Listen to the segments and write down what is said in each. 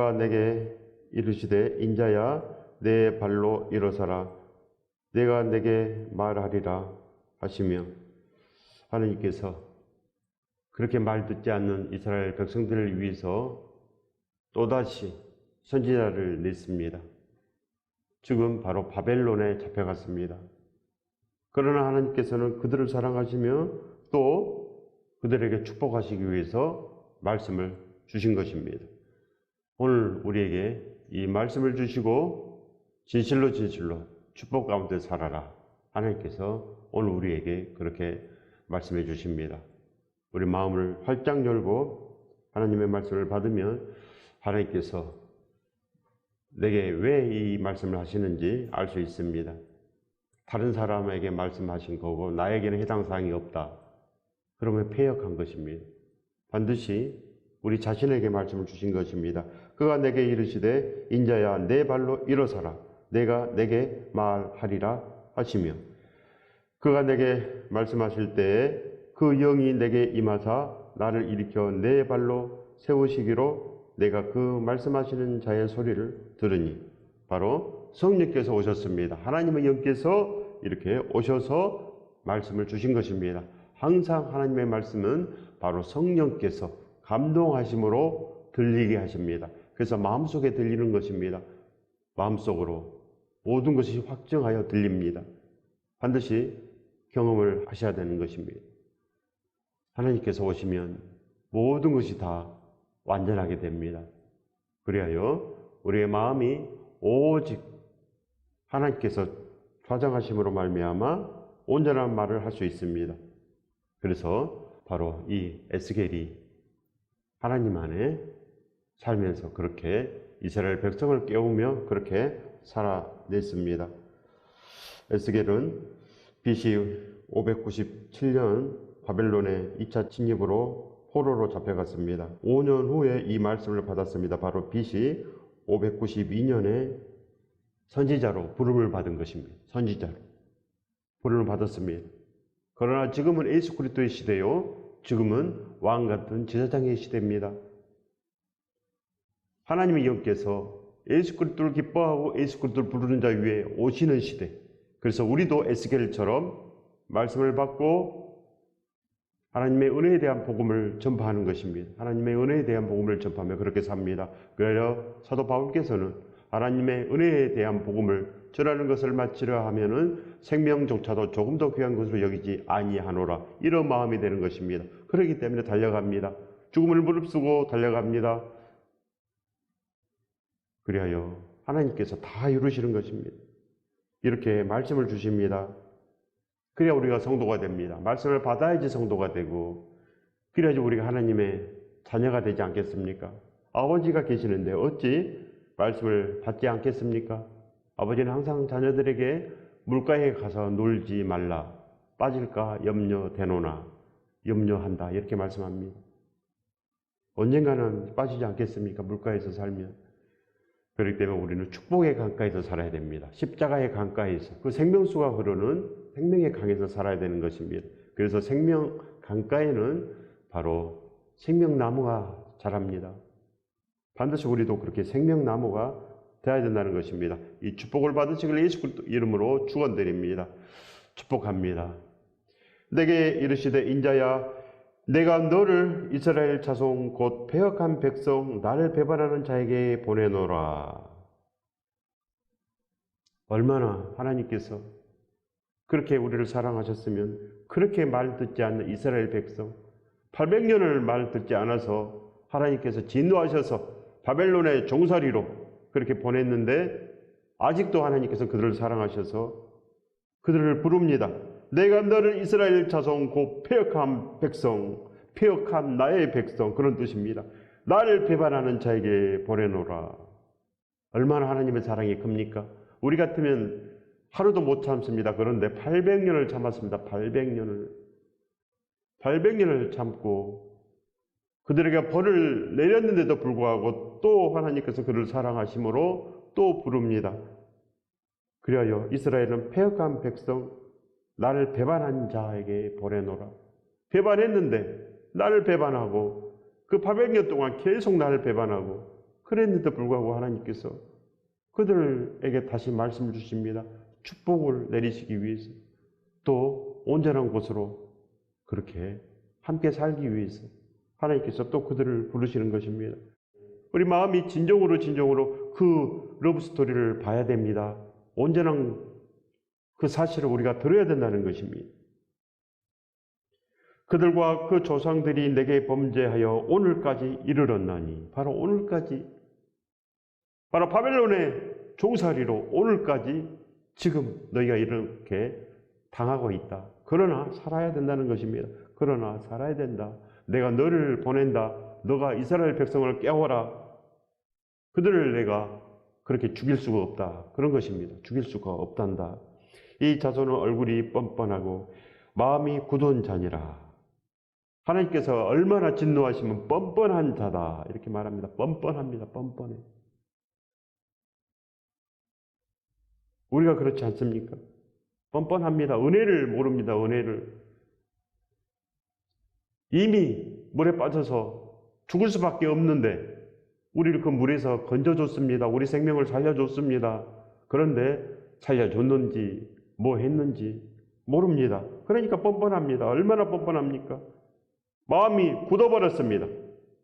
그가 내게 이르시되 인자야 내 발로 일어서라 내가 내게 말하리라 하시며 하나님께서 그렇게 말 듣지 않는 이스라엘 백성들을 위해서 또다시 선지자를 냈습니다. 지금 바로 바벨론에 잡혀갔습니다. 그러나 하나님께서는 그들을 사랑하시며 또 그들에게 축복하시기 위해서 말씀을 주신 것입니다. 오늘 우리에게 이 말씀을 주시고 진실로 축복 가운데 살아라. 하나님께서 오늘 우리에게 그렇게 말씀해 주십니다. 우리 마음을 활짝 열고 하나님의 말씀을 받으면 하나님께서 내게 왜 이 말씀을 하시는지 알 수 있습니다. 다른 사람에게 말씀하신 거고 나에게는 해당 사항이 없다. 그러면 패역한 것입니다. 반드시 우리 자신에게 말씀을 주신 것입니다. 그가 내게 이르시되 인자야 내 발로 일어서라 내가 내게 말하리라 하시며 그가 내게 말씀하실 때에 그 영이 내게 임하사 나를 일으켜 내 발로 세우시기로 내가 그 말씀하시는 자의 소리를 들으니 바로 성령께서 오셨습니다. 하나님의 영께서 이렇게 오셔서 말씀을 주신 것입니다. 항상 하나님의 말씀은 바로 성령께서 감동하심으로 들리게 하십니다. 그래서 마음속에 들리는 것입니다. 마음속으로 모든 것이 확정하여 들립니다. 반드시 경험을 하셔야 되는 것입니다. 하나님께서 오시면 모든 것이 다 완전하게 됩니다. 그리하여 우리의 마음이 오직 하나님께서 좌정하심으로 말미암아 온전한 말을 할 수 있습니다. 그래서 바로 이 에스겔이 하나님 안에 살면서 그렇게 이스라엘 백성을 깨우며 그렇게 살아냈습니다. 에스겔은 BC 597년 바벨론의 2차 침입으로 포로로 잡혀갔습니다. 5년 후에 이 말씀을 받았습니다. 바로 BC 592년에 선지자로 부름을 받은 것입니다. 선지자로 부름을 받았습니다. 그러나 지금은 예수 그리스도의 시대요. 지금은 왕 같은 제사장의 시대입니다. 하나님의 영께서 예수 그리스도를 기뻐하고 예수 그리스도를 부르는 자 위에 오시는 시대. 그래서 우리도 에스겔처럼 말씀을 받고 하나님의 은혜에 대한 복음을 전파하는 것입니다. 하나님의 은혜에 대한 복음을 전파하며 그렇게 삽니다. 그래서 사도 바울께서는 하나님의 은혜에 대한 복음을 전하는 것을 마치려 하면은 생명조차도 조금 더 귀한 것으로 여기지 아니하노라. 이런 마음이 되는 것입니다. 그렇기 때문에 달려갑니다. 죽음을 무릅쓰고 달려갑니다. 그리하여 하나님께서 다 이루시는 것입니다. 이렇게 말씀을 주십니다. 그래야 우리가 성도가 됩니다. 말씀을 받아야지 성도가 되고 그래야지 우리가 하나님의 자녀가 되지 않겠습니까? 아버지가 계시는데 어찌 말씀을 받지 않겠습니까? 아버지는 항상 자녀들에게 물가에 가서 놀지 말라. 빠질까 염려되노나 염려한다. 이렇게 말씀합니다. 언젠가는 빠지지 않겠습니까? 물가에서 살면. 그렇기 때문에 우리는 축복의 강가에서 살아야 됩니다. 십자가의 강가에서 그 생명수가 흐르는 생명의 강에서 살아야 되는 것입니다. 그래서 생명 강가에는 바로 생명나무가 자랍니다. 반드시 우리도 그렇게 생명나무가 되어야 된다는 것입니다. 이 축복을 받으시길 예수 그리스도 이름으로 축원드립니다. 축복합니다. 내게 이르시되 인자야 내가 너를 이스라엘 자손 곧 패역한 백성 나를 배반하는 자에게 보내노라. 얼마나 하나님께서 그렇게 우리를 사랑하셨으면 그렇게 말 듣지 않는 이스라엘 백성 800년을 말 듣지 않아서 하나님께서 진노하셔서 바벨론의 종살이로 그렇게 보냈는데 아직도 하나님께서 그들을 사랑하셔서 그들을 부릅니다. 내가 너를 이스라엘 자손 곧 패역한 백성, 패역한 나의 백성 그런 뜻입니다. 나를 배반하는 자에게 보내노라. 얼마나 하나님의 사랑이 큽니까? 우리 같으면 하루도 못 참습니다. 그런데 800년을 참았습니다. 800년을 참고 그들에게 벌을 내렸는데도 불구하고 또 하나님께서 그를 사랑하심으로 또 부릅니다. 그리하여 이스라엘은 패역한 백성 나를 배반한 자에게 보내노라. 배반했는데 나를 배반하고 그 800년 동안 계속 나를 배반하고 그랬는데도 불구하고 하나님께서 그들에게 다시 말씀을 주십니다. 축복을 내리시기 위해서, 또 온전한 곳으로 그렇게 함께 살기 위해서 하나님께서 또 그들을 부르시는 것입니다. 우리 마음이 진정으로 그 러브스토리를 봐야 됩니다. 온전한 그 사실을 우리가 들어야 된다는 것입니다. 그들과 그 조상들이 내게 범죄하여 오늘까지 이르렀나니, 바로 오늘까지, 바로 바벨론의 종살이로 오늘까지 지금 너희가 이렇게 당하고 있다. 그러나 살아야 된다는 것입니다. 그러나 살아야 된다. 내가 너를 보낸다. 너가 이스라엘 백성을 깨워라. 그들을 내가 그렇게 죽일 수가 없다. 그런 것입니다. 죽일 수가 없단다. 이 자손은 얼굴이 뻔뻔하고 마음이 굳은 자니라. 하나님께서 얼마나 진노하시면 뻔뻔한 자다 이렇게 말합니다. 뻔뻔합니다. 뻔뻔해. 우리가 그렇지 않습니까? 뻔뻔합니다. 은혜를 모릅니다. 은혜를. 이미 물에 빠져서 죽을 수밖에 없는데 우리를 그 물에서 건져줬습니다. 우리 생명을 살려줬습니다. 그런데 살려줬는지 뭐 했는지 모릅니다. 그러니까 뻔뻔합니다. 얼마나 뻔뻔합니까? 마음이 굳어버렸습니다.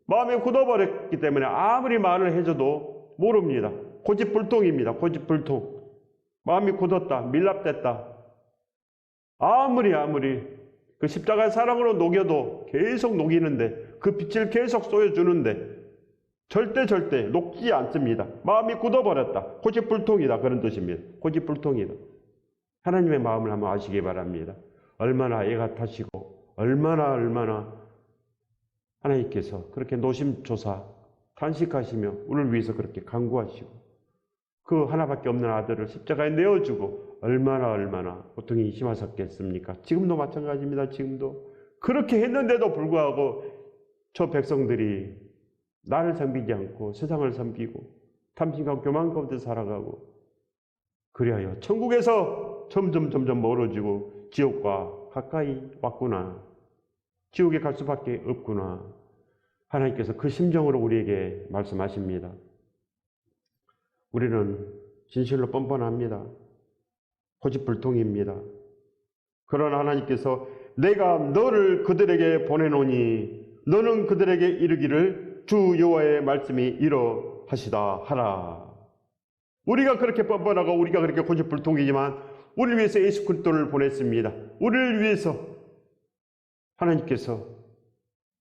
마음이 굳어버렸기 때문에 아무리 말을 해줘도 모릅니다. 고집불통입니다. 고집불통. 마음이 굳었다. 밀랍됐다. 아무리 그 십자가의 사랑으로 녹여도 계속 녹이는데, 그 빛을 계속 쏘여주는데 절대 녹지 않습니다. 마음이 굳어버렸다. 고집불통이다. 그런 뜻입니다. 고집불통이다. 하나님의 마음을 한번 아시기 바랍니다. 얼마나 애가 타시고 얼마나 하나님께서 그렇게 노심초사 탄식하시며 우리를 위해서 그렇게 간구하시고 그 하나밖에 없는 아들을 십자가에 내어주고 얼마나 고통이 심하셨겠습니까? 지금도 마찬가지입니다. 지금도 그렇게 했는데도 불구하고 저 백성들이 나를 섬기지 않고 세상을 섬기고 탐심과 교만 가운데 살아가고, 그리하여 천국에서 점점 멀어지고 지옥과 가까이 왔구나. 지옥에 갈 수밖에 없구나. 하나님께서 그 심정으로 우리에게 말씀하십니다. 우리는 진실로 뻔뻔합니다. 고집불통입니다. 그러나 하나님께서 내가 너를 그들에게 보내노니 너는 그들에게 이르기를 주 여호와의 말씀이 이러하시다 하라. 우리가 그렇게 뻔뻔하고 우리가 그렇게 고집불통이지만 우리를 위해서 예수 그리스도를 보냈습니다. 우리를 위해서 하나님께서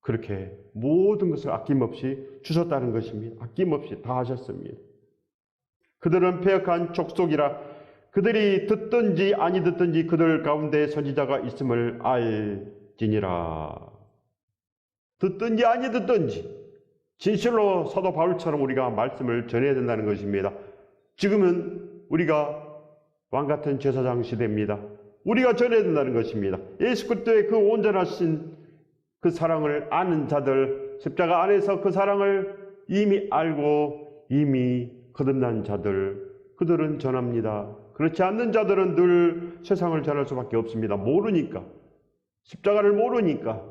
그렇게 모든 것을 아낌없이 주셨다는 것입니다. 아낌없이 다 하셨습니다. 그들은 패역한 족속이라 그들이 듣든지 아니 듣든지 그들 가운데 선지자가 있음을 알지니라. 듣든지 아니 듣든지 진실로 사도 바울처럼 우리가 말씀을 전해야 된다는 것입니다. 지금은 우리가 왕같은 제사장 시대입니다. 우리가 전해야 된다는 것입니다. 예수 그리스도의 그 온전하신 그 사랑을 아는 자들, 십자가 안에서 그 사랑을 이미 알고 이미 거듭난 자들, 그들은 전합니다. 그렇지 않는 자들은 늘 세상을 전할 수밖에 없습니다. 모르니까, 십자가를 모르니까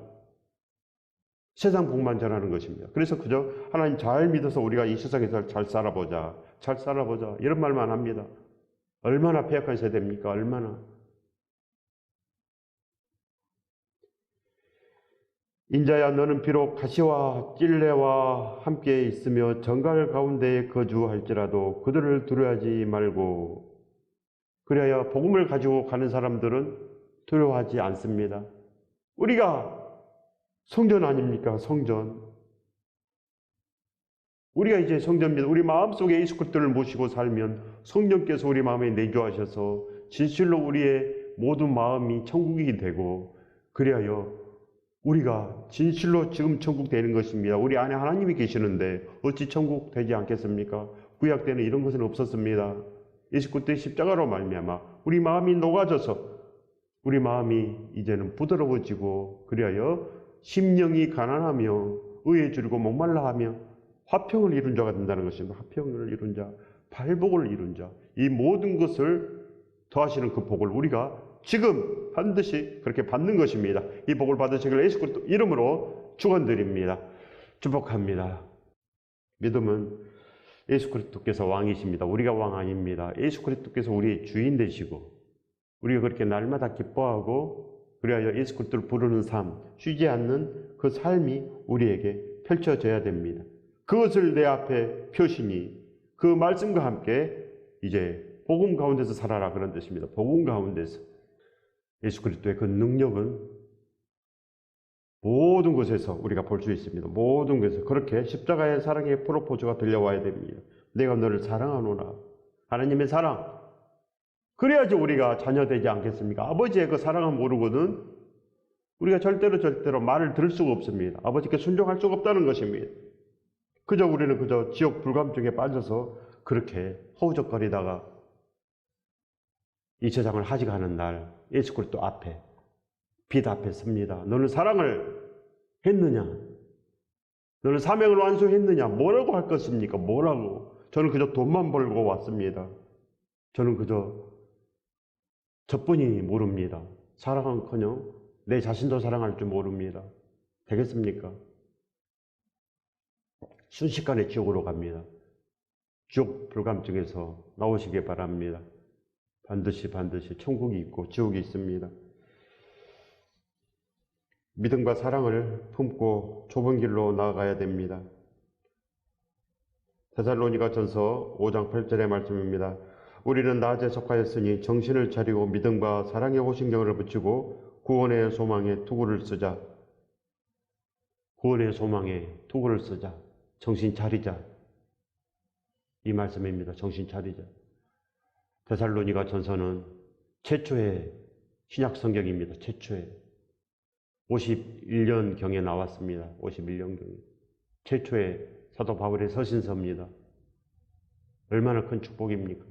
세상 복만 전하는 것입니다. 그래서 그저 하나님 잘 믿어서 우리가 이 세상에서 잘 살아보자 이런 말만 합니다. 얼마나 패역한 세대입니까? 얼마나. 인자야 너는 비록 가시와 찔레와 함께 있으며 정갈 가운데에 거주할지라도 그들을 두려워하지 말고, 그래야 복음을 가지고 가는 사람들은 두려워하지 않습니다. 우리가 성전 아닙니까? 성전. 우리가 이제 성전입니다. 우리 마음속에 예수 그리스도를 모시고 살면 성령께서 우리 마음에 내주하셔서 진실로 우리의 모든 마음이 천국이 되고, 그리하여 우리가 진실로 지금 천국 되는 것입니다. 우리 안에 하나님이 계시는데 어찌 천국 되지 않겠습니까? 구약 때는 이런 것은 없었습니다. 예수 그리스도의 십자가로 말미암아 우리 마음이 녹아져서 우리 마음이 이제는 부드러워지고, 그리하여 심령이 가난하며 의에 줄이고 목말라 하며 화평을 이룬 자가 된다는 것입니다. 화평을 이룬 자, 발복을 이룬 자, 이 모든 것을 더하시는 그 복을 우리가 지금 반드시 그렇게 받는 것입니다. 이 복을 받으시길 예수 그리스도 이름으로 축원드립니다. 축복합니다. 믿음은 예수 그리스도께서 왕이십니다. 우리가 왕 아닙니다. 예수 그리스도께서 우리의 주인 되시고 우리가 그렇게 날마다 기뻐하고 그리하여 예수 그리스도를 부르는 삶, 쉬지 않는 그 삶이 우리에게 펼쳐져야 됩니다. 그것을 내 앞에 펴시니 그 말씀과 함께 이제 복음 가운데서 살아라 그런 뜻입니다. 복음 가운데서 예수 그리스도의 그 능력은 모든 곳에서 우리가 볼 수 있습니다. 모든 곳에서 그렇게 십자가의 사랑의 프로포즈가 들려와야 됩니다. 내가 너를 사랑하노라. 하나님의 사랑. 그래야지 우리가 자녀되지 않겠습니까? 아버지의 그 사랑을 모르거든 우리가 절대로 말을 들을 수가 없습니다. 아버지께 순종할 수가 없다는 것입니다. 우리는 그저 지옥 불감증에 빠져서 그렇게 허우적거리다가 이 세상을 하직하는 날 예수 그리스도 앞에 빛 앞에 섭니다. 너는 사랑을 했느냐? 너는 사명을 완수했느냐? 뭐라고 할 것입니까? 뭐라고? 저는 그저 돈만 벌고 왔습니다. 저는 그저 저뿐이 모릅니다. 사랑은커녕 내 자신도 사랑할 줄 모릅니다. 되겠습니까? 순식간에 지옥으로 갑니다. 지옥 불감증에서 나오시기 바랍니다. 반드시 천국이 있고 지옥이 있습니다. 믿음과 사랑을 품고 좁은 길로 나아가야 됩니다. 데살로니가 전서 5장 8절의 말씀입니다. 우리는 낮에 속하였으니 정신을 차리고 믿음과 사랑의 호신경을 붙이고 구원의 소망에 투구를 쓰자. 구원의 소망에 투구를 쓰자. 정신 차리자. 이 말씀입니다. 정신 차리자. 데살로니가 전서는 최초의 신약 성경입니다. 최초의 51년경에 나왔습니다. 51년경에. 최초의 사도 바울의 서신서입니다. 얼마나 큰 축복입니까?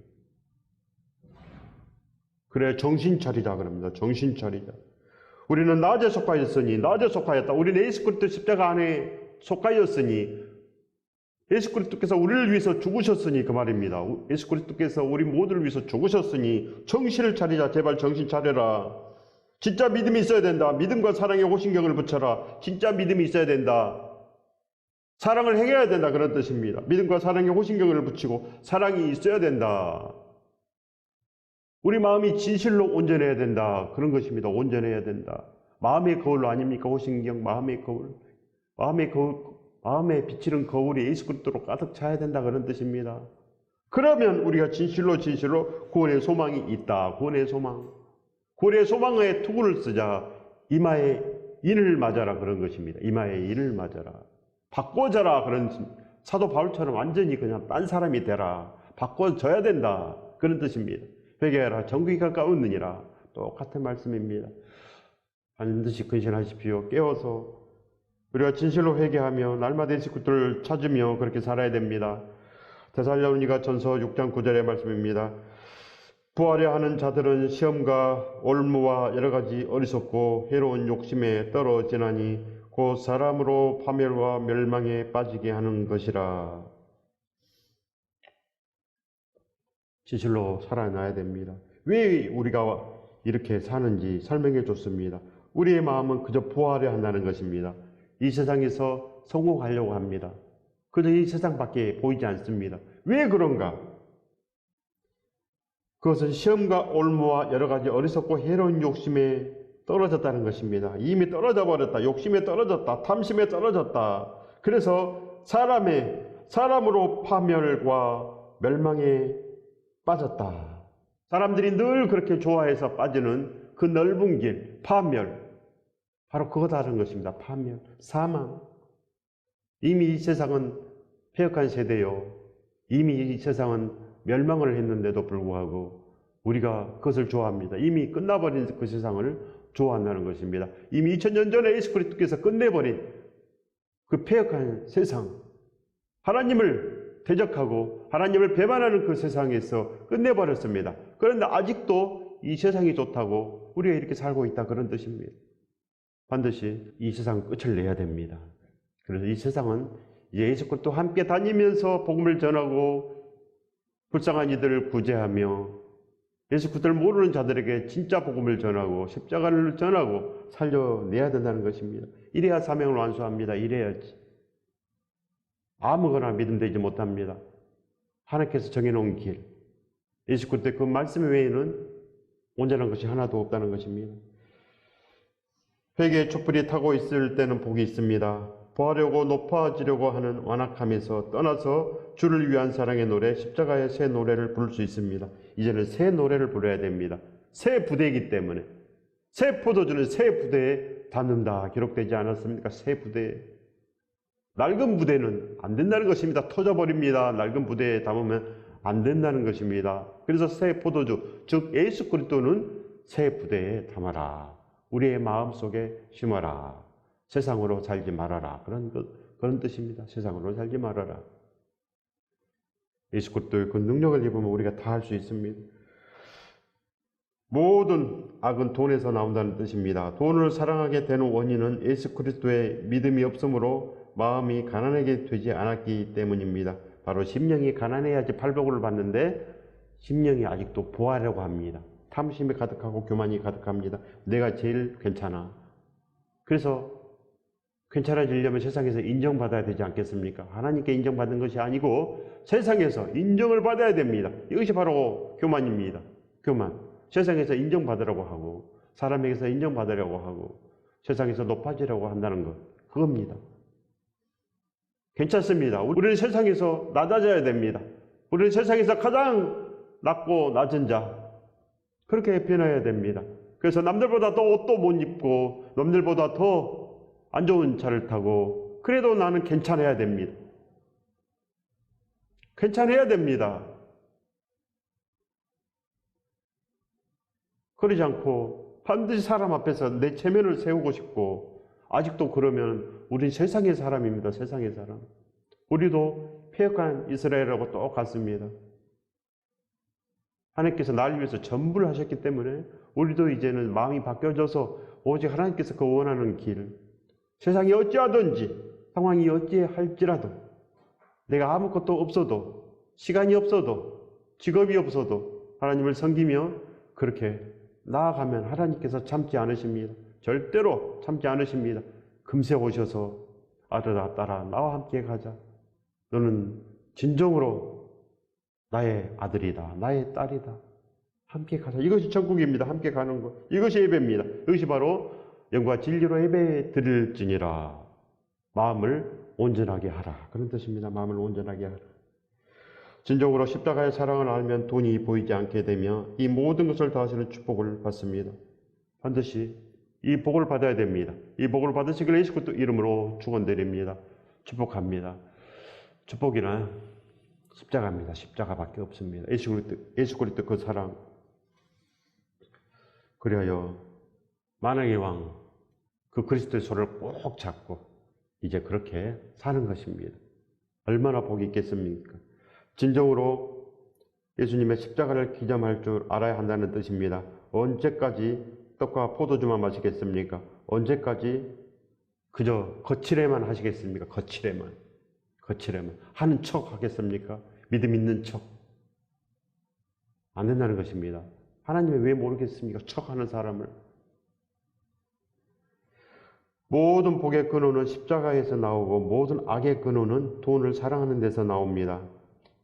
그래 정신 차리자 그럽니다. 정신 차리자. 우리는 낮에 속하였으니 낮에 속하였다. 우리는 예수 그리스도 십자가 안에 속하였으니 예수 그리스도께서 우리를 위해서 죽으셨으니 그 말입니다. 예수 그리스도께서 우리 모두를 위해서 죽으셨으니 정신을 차리자. 제발 정신 차려라. 진짜 믿음이 있어야 된다. 믿음과 사랑의 호신경을 붙여라. 진짜 믿음이 있어야 된다. 사랑을 행해야 된다. 그런 뜻입니다. 믿음과 사랑의 호신경을 붙이고 사랑이 있어야 된다. 우리 마음이 진실로 온전해야 된다. 그런 것입니다. 온전해야 된다. 마음의 거울 아닙니까? 호신경, 마음의 거울. 마음에 비치는 거울이 예수 그리스도로 가득 차야 된다. 그런 뜻입니다. 그러면 우리가 진실로 구원의 소망이 있다. 구원의 소망. 구원의 소망에 투구를 쓰자. 이마에 인을 맞아라. 그런 것입니다. 이마에 인을 맞아라. 바꿔져라. 그런 사도 바울처럼 완전히 그냥 딴 사람이 되라. 바꿔져야 된다. 그런 뜻입니다. 회개하라. 정국이 가까웠느니라. 똑같은 말씀입니다. 반드시 근신하십시오. 깨워서 우리가 진실로 회개하며 날마다 예수 그리스도를 찾으며 그렇게 살아야 됩니다. 데살로니가 전서 6장 9절의 말씀입니다. 부하려 하는 자들은 시험과 올무와 여러 가지 어리석고 해로운 욕심에 떨어지나니 곧 사람으로 파멸과 멸망에 빠지게 하는 것이라. 진실로 살아나야 됩니다. 왜 우리가 이렇게 사는지 설명해 줬습니다. 우리의 마음은 그저 부하려 한다는 것입니다. 이 세상에서 성공하려고 합니다. 그저 이 세상밖에 보이지 않습니다. 왜 그런가? 그것은 시험과 올무와 여러 가지 어리석고 해로운 욕심에 떨어졌다는 것입니다. 이미 떨어져 버렸다. 욕심에 떨어졌다. 탐심에 떨어졌다. 그래서 사람으로 파멸과 멸망에 빠졌다. 사람들이 늘 그렇게 좋아해서 빠지는 그 넓은 길, 파멸. 바로 그거다는 것입니다. 파멸, 사망. 이미 이 세상은 폐역한 세대요. 이미 이 세상은 멸망을 했는데도 불구하고 우리가 그것을 좋아합니다. 이미 끝나버린 그 세상을 좋아한다는 것입니다. 이미 2000년 전에 예수 그리스도께서 끝내버린 그 폐역한 세상, 하나님을 대적하고 하나님을 배반하는 그 세상에서 끝내버렸습니다. 그런데 아직도 이 세상이 좋다고 우리가 이렇게 살고 있다. 그런 뜻입니다. 반드시 이 세상 끝을 내야 됩니다. 그래서 이 세상은 예수 그리스도와 함께 다니면서 복음을 전하고 불쌍한 이들을 구제하며 예수 그리스도를 모르는 자들에게 진짜 복음을 전하고 십자가를 전하고 살려내야 된다는 것입니다. 이래야 사명을 완수합니다. 이래야지. 아무거나 믿음 되지 못합니다. 하나님께서 정해놓은 길, 예수 그리스도의 그 말씀 외에는 온전한 것이 하나도 없다는 것입니다. 회개의 촛불이 타고 있을 때는 복이 있습니다. 부하려고 높아지려고 하는 완악함에서 떠나서 주를 위한 사랑의 노래, 십자가의 새 노래를 부를 수 있습니다. 이제는 새 노래를 부르어야 됩니다. 새 부대이기 때문에. 새 포도주는 새 부대에 담는다 기록되지 않았습니까? 새 부대에. 낡은 부대는 안 된다는 것입니다. 터져버립니다. 낡은 부대에 담으면 안 된다는 것입니다. 그래서 새 포도주, 즉 예수 그리스도는 새 부대에 담아라. 우리의 마음속에 심어라. 세상으로 살지 말아라. 그런 뜻입니다. 세상으로 살지 말아라. 예수 그리스도의 그 능력을 입으면 우리가 다 할 수 있습니다. 모든 악은 돈에서 나온다는 뜻입니다. 돈을 사랑하게 되는 원인은 예수 그리스도의 믿음이 없으므로 마음이 가난하게 되지 않았기 때문입니다. 바로 심령이 가난해야지 팔복을 받는데 심령이 아직도 부하려고 합니다. 탐심이 가득하고 교만이 가득합니다. 내가 제일 괜찮아. 그래서 괜찮아지려면 세상에서 인정받아야 되지 않겠습니까? 하나님께 인정받는 것이 아니고 세상에서 인정을 받아야 됩니다. 이것이 바로 교만입니다. 교만. 세상에서 인정받으려고 하고 사람에게서 인정받으려고 하고 세상에서 높아지려고 한다는 것. 그겁니다. 괜찮습니다. 우리는 세상에서 낮아져야 됩니다. 우리는 세상에서 가장 낮고 낮은 자. 그렇게 변해야 됩니다. 그래서 남들보다 더 옷도 못 입고 남들보다 더 안 좋은 차를 타고 그래도 나는 괜찮아야 됩니다. 괜찮아야 됩니다. 그러지 않고 반드시 사람 앞에서 내 체면을 세우고 싶고 아직도 그러면 우린 세상의 사람입니다. 세상의 사람. 우리도 패역한 이스라엘하고 똑같습니다. 하나님께서 나를 위해서 전부를 하셨기 때문에 우리도 이제는 마음이 바뀌어져서 오직 하나님께서 그 원하는 길, 세상이 어찌하든지 상황이 어찌할지라도 내가 아무것도 없어도 시간이 없어도 직업이 없어도 하나님을 섬기며 그렇게 나아가면 하나님께서 참지 않으십니다. 절대로 참지 않으십니다. 금세 오셔서 아들아 딸아 나와 함께 가자. 너는 진정으로 나의 아들이다. 나의 딸이다. 함께 가자. 이것이 천국입니다. 함께 가는 것. 이것이 예배입니다. 이것이 바로 영과 진리로 예배 드릴지니라. 마음을 온전하게 하라. 그런 뜻입니다. 마음을 온전하게 하라. 진정으로 십자가의 사랑을 알면 돈이 보이지 않게 되며 이 모든 것을 다하시는 축복을 받습니다. 반드시 이 복을 받아야 됩니다. 이 복을 받으시길 예수 그리스도 이름으로 축원드립니다. 축복합니다. 축복이란 십자가입니다. 십자가밖에 없습니다. 예수 그리스도 그 사랑. 그리하여 만왕의 왕 그 그리스도의 손을 꼭 잡고 이제 그렇게 사는 것입니다. 얼마나 복이 있겠습니까? 진정으로 예수님의 십자가를 기념할 줄 알아야 한다는 뜻입니다. 언제까지 떡과 포도주만 마시겠습니까? 언제까지 그저 거칠에만 하시겠습니까? 거칠에만 하는 척 하겠습니까? 믿음 있는 척. 안 된다는 것입니다. 하나님이 왜 모르겠습니까? 척하는 사람을. 모든 복의 근원은 십자가에서 나오고 모든 악의 근원은 돈을 사랑하는 데서 나옵니다.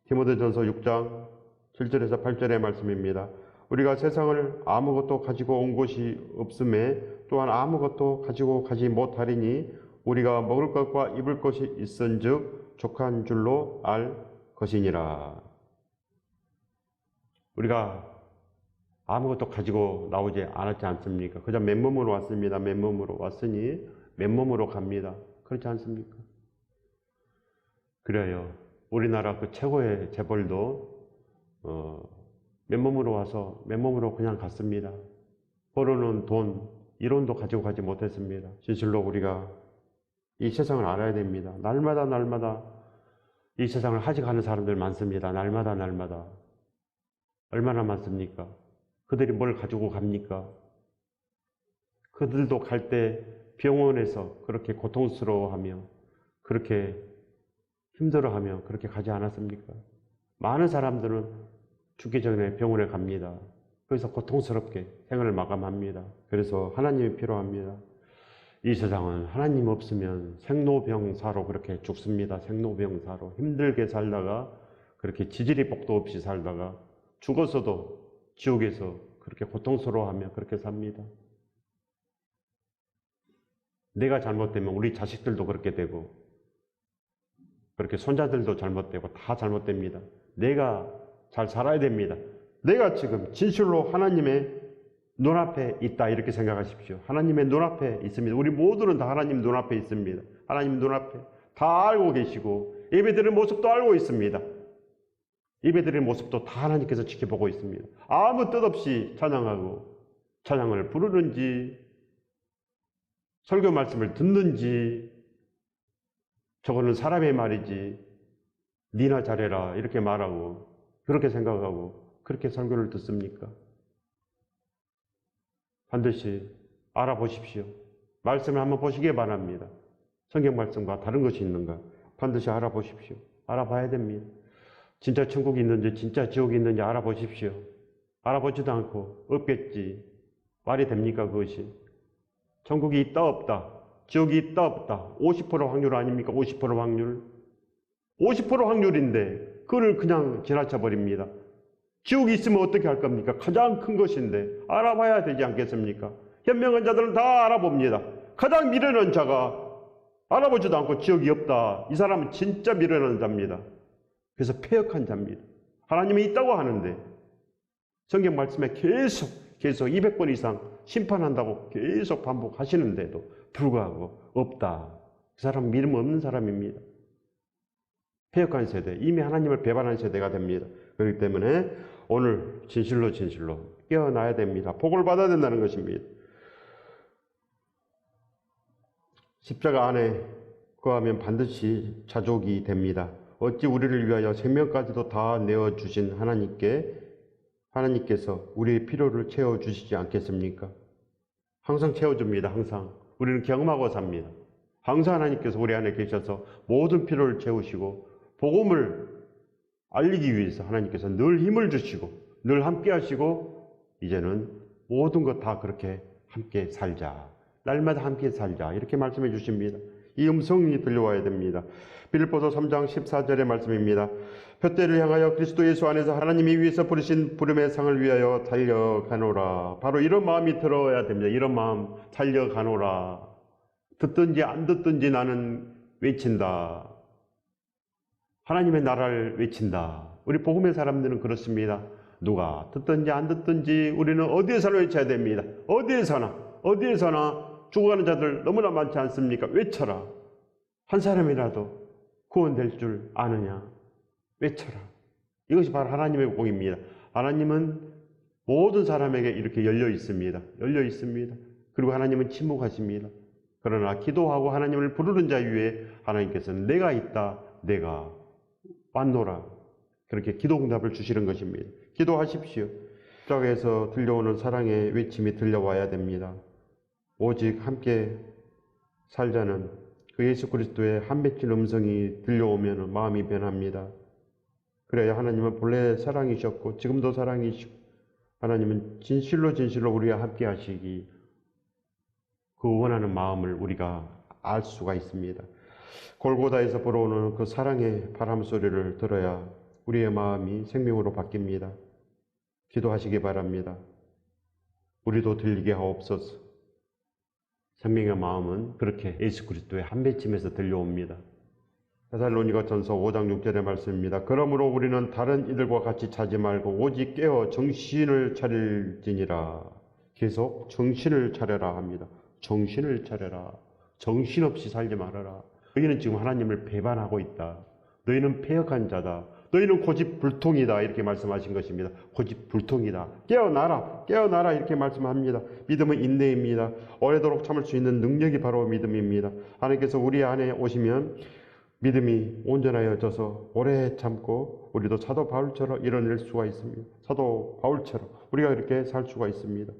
디모데전서 6장 7절에서 8절의 말씀입니다. 우리가 세상을 아무것도 가지고 온 것이 없음에 또한 아무것도 가지고 가지 못하리니 우리가 먹을 것과 입을 것이 있은즉 족한 줄로 알 것이니라. 우리가 아무것도 가지고 나오지 않았지 않습니까? 그저 맨몸으로 왔습니다. 맨몸으로 왔으니 맨몸으로 갑니다. 그렇지 않습니까? 그래요. 우리나라 그 최고의 재벌도 맨몸으로 와서 맨몸으로 그냥 갔습니다. 벌어놓은 돈 1원도 가지고 가지 못했습니다. 진실로 우리가 이 세상을 알아야 됩니다. 날마다 이 세상을 하직하는 사람들 많습니다. 날마다 얼마나 많습니까? 그들이 뭘 가지고 갑니까? 그들도 갈 때 병원에서 그렇게 고통스러워하며 그렇게 힘들어하며 그렇게 가지 않았습니까? 많은 사람들은 죽기 전에 병원에 갑니다. 그래서 고통스럽게 생을 마감합니다. 그래서 하나님이 필요합니다. 이 세상은 하나님 없으면 생로병사로 그렇게 죽습니다. 생로병사로 힘들게 살다가 그렇게 지질이 복도 없이 살다가 죽어서도 지옥에서 그렇게 고통스러워하며 그렇게 삽니다. 내가 잘못되면 우리 자식들도 그렇게 되고 그렇게 손자들도 잘못되고 다 잘못됩니다. 내가 잘 살아야 됩니다. 내가 지금 진실로 하나님의 눈앞에 있다 이렇게 생각하십시오. 하나님의 눈앞에 있습니다. 우리 모두는 다 하나님 눈앞에 있습니다. 하나님 눈앞에 다 알고 계시고 예배드리는 모습도 알고 있습니다. 예배드리는 모습도 다 하나님께서 지켜보고 있습니다. 아무 뜻 없이 찬양하고 찬양을 부르는지 설교 말씀을 듣는지 저거는 사람의 말이지 니나 잘해라 이렇게 말하고 그렇게 생각하고 그렇게 설교를 듣습니까? 반드시 알아보십시오. 말씀을 한번 보시기 바랍니다. 성경 말씀과 다른 것이 있는가 반드시 알아보십시오. 알아봐야 됩니다. 진짜 천국이 있는지 진짜 지옥이 있는지 알아보십시오. 알아보지도 않고 없겠지. 말이 됩니까 그것이? 천국이 있다 없다. 지옥이 있다 없다. 50% 확률 아닙니까? 50% 확률. 50% 확률인데 그걸 그냥 지나쳐 버립니다. 지옥이 있으면 어떻게 할 겁니까? 가장 큰 것인데 알아봐야 되지 않겠습니까? 현명한 자들은 다 알아봅니다. 가장 미련한 자가 알아보지도 않고 지옥이 없다. 이 사람은 진짜 미련한 자입니다. 그래서 패역한 자입니다. 하나님이 있다고 하는데 성경 말씀에 계속 200번 이상 심판한다고 계속 반복하시는데도 불구하고 없다. 그 사람은 믿음 없는 사람입니다. 패역한 세대, 이미 하나님을 배반한 세대가 됩니다. 그렇기 때문에 오늘 진실로 깨어나야 됩니다. 복을 받아야 된다는 것입니다. 십자가 안에 거하면 반드시 자족이 됩니다. 어찌 우리를 위하여 생명까지도 다 내어주신 하나님께서 우리의 필요를 채워주시지 않겠습니까? 항상 채워줍니다. 항상. 우리는 경험하고 삽니다. 항상 하나님께서 우리 안에 계셔서 모든 필요를 채우시고 복음을 알리기 위해서 하나님께서 늘 힘을 주시고 늘 함께 하시고 이제는 모든 것 다 그렇게 함께 살자. 날마다 함께 살자. 이렇게 말씀해 주십니다. 이 음성이 들려와야 됩니다. 빌립보서 3장 14절의 말씀입니다. 표대를 향하여 그리스도 예수 안에서 하나님이 위에서 부르신 부름의 상을 위하여 달려가노라. 바로 이런 마음이 들어야 됩니다. 이런 마음, 달려가노라. 듣든지 안 듣든지 나는 외친다. 하나님의 나라를 외친다. 우리 복음의 사람들은 그렇습니다. 누가 듣든지 안 듣든지 우리는 어디에서나 외쳐야 됩니다. 어디에서나 죽어가는 자들 너무나 많지 않습니까? 외쳐라. 한 사람이라도 구원될 줄 아느냐? 외쳐라. 이것이 바로 하나님의 복입니다. 하나님은 모든 사람에게 이렇게 열려 있습니다. 그리고 하나님은 침묵하십니다. 그러나 기도하고 하나님을 부르는 자 위에 하나님께서는 내가 있다, 내가 왔노라. 그렇게 기도 응답을 주시는 것입니다. 기도하십시오. 십자가에서 들려오는 사랑의 외침이 들려와야 됩니다. 오직 함께 살자는 그 예수 그리스도의 한 맺힌 음성이 들려오면 마음이 변합니다. 그래야 하나님은 본래 사랑이셨고 지금도 사랑이시고 하나님은 진실로 우리와 함께 하시기 그 원하는 마음을 우리가 알 수가 있습니다. 골고다에서 불어오는 그 사랑의 바람 소리를 들어야 우리의 마음이 생명으로 바뀝니다. 기도하시기 바랍니다. 우리도 들리게 하옵소서. 생명의 마음은 그렇게 예수 그리스도의 한 맺힘에서 들려옵니다. 데살로니가 전서 5장 6절의 말씀입니다. 그러므로 우리는 다른 이들과 같이 자지 말고 오직 깨어 정신을 차릴지니라. 계속 정신을 차려라 합니다. 정신을 차려라. 정신없이 살지 말아라. 너희는 지금 하나님을 배반하고 있다. 너희는 패역한 자다. 너희는 고집불통이다. 이렇게 말씀하신 것입니다. 고집불통이다. 깨어나라. 이렇게 말씀합니다. 믿음은 인내입니다. 오래도록 참을 수 있는 능력이 바로 믿음입니다. 하나님께서 우리 안에 오시면 믿음이 온전하여져서 오래 참고 우리도 사도 바울처럼 이뤄낼 수가 있습니다. 사도 바울처럼 우리가 이렇게 살 수가 있습니다.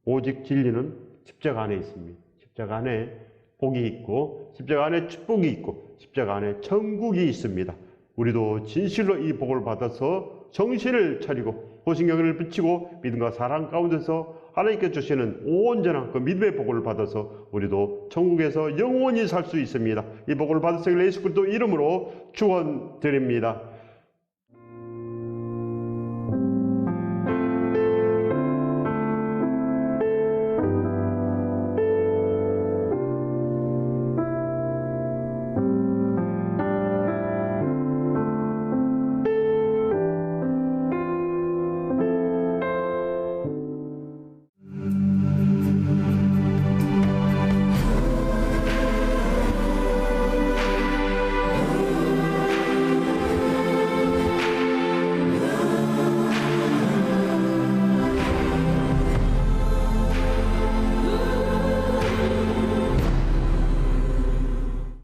오직 진리는 십자가 안에 있습니다. 십자가 안에 복이 있고 십자가 안에 축복이 있고 십자가 안에 천국이 있습니다. 우리도 진실로 이 복을 받아서 정신을 차리고 호신경을 비치고 믿음과 사랑 가운데서 하나님께 주시는 온전한 그 믿음의 복을 받아서 우리도 천국에서 영원히 살 수 있습니다. 이 복을 받으시길 예수 그리스도 이름으로 축원드립니다.